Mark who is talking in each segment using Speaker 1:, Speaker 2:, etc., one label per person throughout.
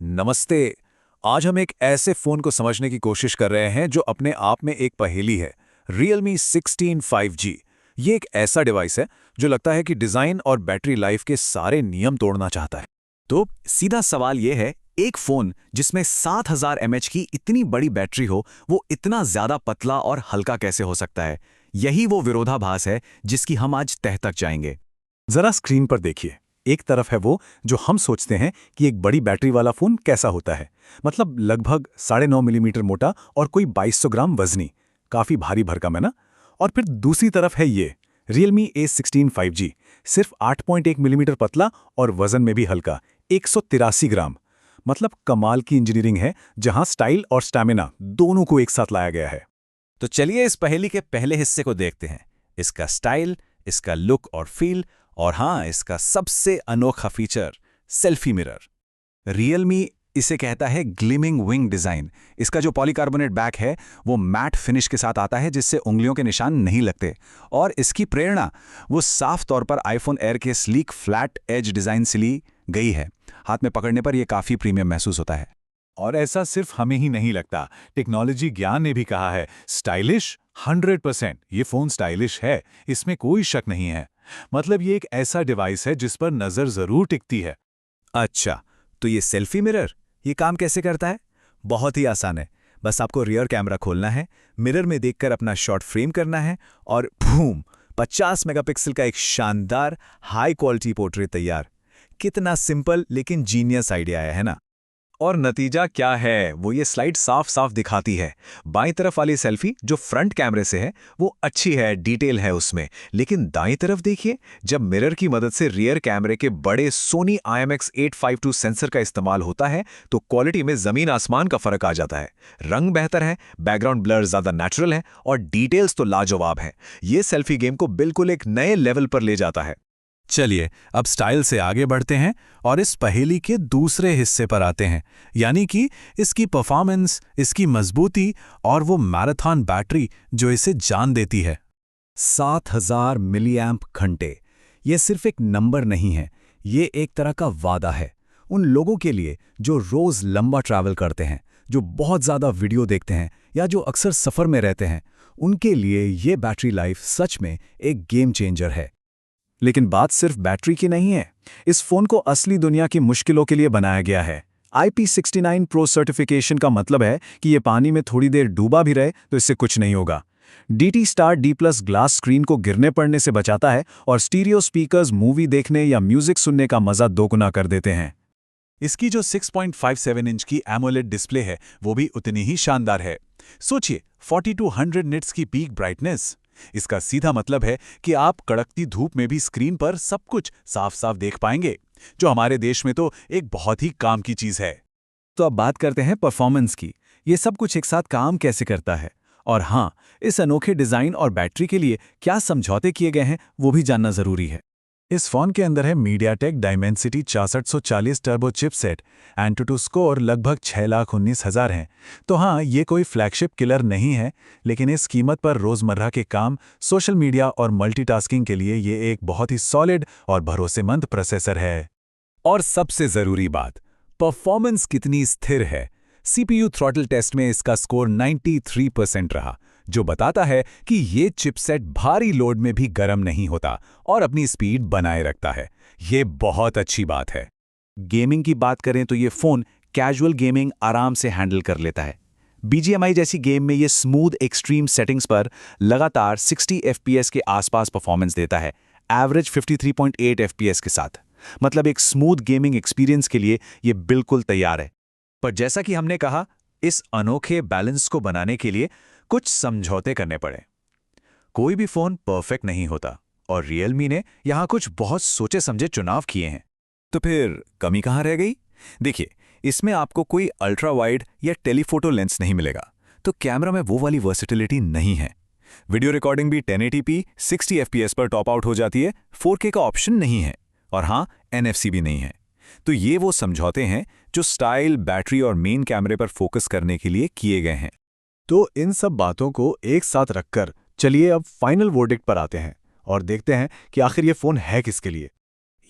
Speaker 1: नमस्ते। आज हम एक ऐसे फ़ोन को समझने की कोशिश कर रहे हैं जो अपने आप में एक पहेली है। Realme 16 5G। ये एक ऐसा डिवाइस है जो लगता है कि डिज़ाइन और बैटरी लाइफ के सारे नियम तोड़ना चाहता है।
Speaker 2: तो सीधा सवाल यह है, एक फोन जिसमें 7000 mAh की इतनी बड़ी बैटरी हो, वो इतना ज्यादा पतला और हल्का कैसे हो सकता है? यही वो विरोधाभास है जिसकी हम आज तह तक जाएंगे।
Speaker 3: जरा स्क्रीन पर देखिए। एक तरफ है वो जो हम सोचते हैं कि एक बड़ी बैटरी वाला फोन कैसा होता है, मतलब लगभग 9.5 मिलीमीटर मोटा और कोई 2200 ग्राम वजनी, काफी भारी भरकम है ना। और फिर दूसरी तरफ है ये Realme A16 5G, सिर्फ 8.1 मिलीमीटर पतला और वजन में भी हल्का, 183 ग्राम। मतलब कमाल की इंजीनियरिंग है, जहां स्टाइल और स्टैमिना दोनों को एक साथ लाया गया है।
Speaker 2: तो चलिए इस पहेली के पहले हिस्से को देखते हैं। इसका स्टाइल, इसका लुक और फील, और हाँ, इसका सबसे अनोखा फीचर, सेल्फी मिरर। रियलमी इसे कहता है ग्लिमिंग विंग डिजाइन। इसका जो पॉलीकार्बोनेट बैक है वो मैट फिनिश के साथ आता है, जिससे उंगलियों के निशान नहीं लगते। और इसकी प्रेरणा वो साफ तौर पर आईफोन एयर के स्लीक फ्लैट एज डिजाइन से ली गई है। हाथ में पकड़ने पर यह काफी प्रीमियम महसूस होता है।
Speaker 3: और ऐसा सिर्फ हमें ही नहीं लगता, टेक्नोलॉजी ज्ञान ने भी कहा है स्टाइलिश 100%। ये फोन स्टाइलिश है, इसमें कोई शक नहीं है। मतलब ये एक ऐसा डिवाइस है जिस पर नजर जरूर टिकती है।
Speaker 2: अच्छा, तो ये सेल्फी मिरर ये काम कैसे करता है? बहुत ही आसान है। बस आपको रियर कैमरा खोलना है, मिरर में देखकर अपना शॉट फ्रेम करना है और बूम, 50 मेगापिक्सल का एक शानदार हाई क्वालिटी पोर्ट्रेट तैयार। कितना सिंपल लेकिन जीनियस आइडिया है ना? और नतीजा क्या है वो ये स्लाइड साफ साफ दिखाती है। बाईं तरफ वाली सेल्फी जो फ्रंट कैमरे से है वो अच्छी है, डिटेल है उसमें। लेकिन दाईं तरफ देखिए, जब मिरर की मदद से रियर कैमरे के बड़े सोनी IMX852 सेंसर का इस्तेमाल होता है तो क्वालिटी में जमीन आसमान का फर्क आ जाता है। रंग बेहतर है, बैकग्राउंड ब्लर ज्यादा नेचुरल है और डिटेल्स तो लाजवाब है। ये सेल्फी गेम को बिल्कुल एक नए लेवल पर ले जाता है।
Speaker 1: चलिए अब स्टाइल से आगे बढ़ते हैं और इस पहेली के दूसरे हिस्से पर आते हैं, यानी कि इसकी परफॉर्मेंस, इसकी मजबूती और वो मैराथन बैटरी जो इसे जान देती है।
Speaker 2: 7000 मिलीएम्प घंटे। ये सिर्फ एक नंबर नहीं है, ये एक तरह का वादा है उन लोगों के लिए जो रोज लंबा ट्रैवल करते हैं, जो बहुत ज़्यादा वीडियो देखते हैं या जो अक्सर सफ़र में रहते हैं। उनके लिए ये बैटरी लाइफ सच में एक गेम चेंजर है।
Speaker 3: लेकिन बात सिर्फ बैटरी की नहीं है। इस फोन को असली दुनिया की मुश्किलों के लिए बनाया गया है। IP69 प्रो सर्टिफिकेशन का मतलब है कि ये पानी में थोड़ी देर डूबा भी रहे तो इससे कुछ नहीं होगा। DT Star D+ glass screen को गिरने पड़ने से बचाता है और स्टीरियो स्पीकर्स मूवी देखने या म्यूजिक सुनने का मजा दोगुना कर देते हैं।
Speaker 1: इसकी जो 6.57 इंच की एमोलेड डिस्प्ले है वो भी उतनी ही शानदार है। सोचिए, 4200 निट्स की पीक ब्राइटनेस। इसका सीधा मतलब है कि आप कड़कती धूप में भी स्क्रीन पर सब कुछ साफ साफ देख पाएंगे, जो हमारे देश में तो एक बहुत ही काम की चीज है।
Speaker 3: तो अब बात करते हैं परफॉर्मेंस की। ये सब कुछ एक साथ काम कैसे करता है, और हाँ, इस अनोखे डिजाइन और बैटरी के लिए क्या समझौते किए गए हैं वो भी जानना जरूरी है। इस फोन के अंदर है MediaTek Dimensity 6640 turbo chipset. AnTuTu score लगभग 6,19,000 हैं। तो हाँ, ये कोई फ्लैगशिप किलर नहीं है, लेकिन इस कीमत पर रोजमर्रा के काम, सोशल मीडिया और मल्टीटास्किंग के लिए ये एक बहुत ही सॉलिड और भरोसेमंद प्रोसेसर है।
Speaker 2: और सबसे जरूरी बात, परफॉर्मेंस कितनी स्थिर है। CPU थ्रॉटल टेस्ट में इसका स्कोर 93% रहा, जो बताता है कि ये चिपसेट भारी लोड में भी गर्म नहीं होता और अपनी स्पीड बनाए रखता है। ये बहुत अच्छी बात है।
Speaker 3: गेमिंग की बात करें तो ये फोन कैजुअल गेमिंग आराम से हैंडल कर लेता है। BGMI जैसी गेम में ये स्मूथ एक्सट्रीम सेटिंग्स पर लगातार 60 FPS के आसपास परफॉर्मेंस देता है, एवरेज 53.8 FPS के साथ। मतलब एक स्मूथ गेमिंग एक्सपीरियंस के लिए ये बिल्कुल तैयार है।
Speaker 2: पर जैसा कि हमने कहा, इस अनोखे बैलेंस को बनाने के लिए कुछ समझौते करने पड़े। कोई भी फोन परफेक्ट नहीं होता और रियलमी ने यहां कुछ बहुत सोचे समझे चुनाव किए हैं। तो फिर कमी कहां रह गई? देखिए, इसमें आपको कोई अल्ट्रा वाइड या टेलीफोटो लेंस नहीं मिलेगा, तो कैमरा में वो वाली वर्सेटिलिटी नहीं है। वीडियो रिकॉर्डिंग भी 1080p 60 FPS पर टॉप आउट हो जाती है, 4K का ऑप्शन नहीं है, और हाँ, NFC भी नहीं है। तो ये वो समझौते हैं जो स्टाइल, बैटरी और मेन कैमरे पर फोकस करने के लिए किए गए हैं।
Speaker 3: तो इन सब बातों को एक साथ रखकर चलिए अब फाइनल वर्डिक्ट पर आते हैं और देखते हैं कि आखिर ये फोन है किसके लिए।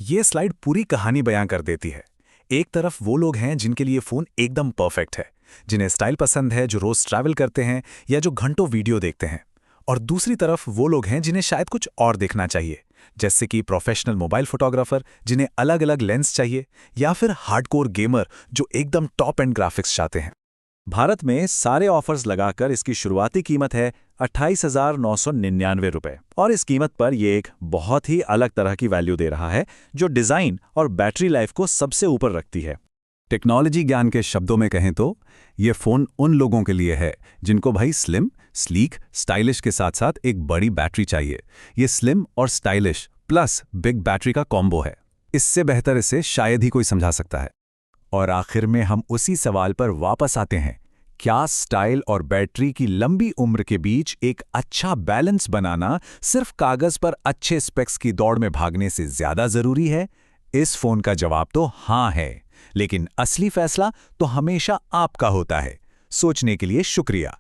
Speaker 3: ये स्लाइड पूरी कहानी बयां कर देती है।
Speaker 2: एक तरफ वो लोग हैं जिनके लिए फ़ोन एकदम परफेक्ट है, जिन्हें स्टाइल पसंद है, जो रोज़ ट्रैवल करते हैं या जो घंटों वीडियो देखते हैं। और दूसरी तरफ वो लोग हैं जिन्हें शायद कुछ और देखना चाहिए, जैसे कि प्रोफेशनल मोबाइल फोटोग्राफर जिन्हें अलग अलग लेंस चाहिए, या फिर हार्डकोर गेमर जो एकदम टॉप एंड ग्राफिक्स चाहते हैं। भारत में सारे ऑफर्स लगाकर इसकी शुरुआती कीमत है 28,999 रुपये, और इस कीमत पर ये एक बहुत ही अलग तरह की वैल्यू दे रहा है जो डिज़ाइन और बैटरी लाइफ को सबसे ऊपर रखती है।
Speaker 3: टेक्नोलॉजी ज्ञान के शब्दों में कहें तो ये फ़ोन उन लोगों के लिए है जिनको भाई स्लिम, स्लीक, स्टाइलिश के साथ साथ एक बड़ी बैटरी चाहिए। ये स्लिम और स्टाइलिश प्लस बिग बैटरी का कॉम्बो है। इससे बेहतर इसे शायद ही कोई समझा सकता है। और आखिर में हम उसी सवाल पर वापस आते हैं, क्या स्टाइल और बैटरी की लंबी उम्र के बीच एक अच्छा बैलेंस बनाना सिर्फ कागज पर अच्छे स्पेक्स की दौड़ में भागने से ज्यादा जरूरी है? इस फोन का जवाब तो हाँ है, लेकिन असली फैसला तो हमेशा आपका होता है। सोचने के लिए शुक्रिया।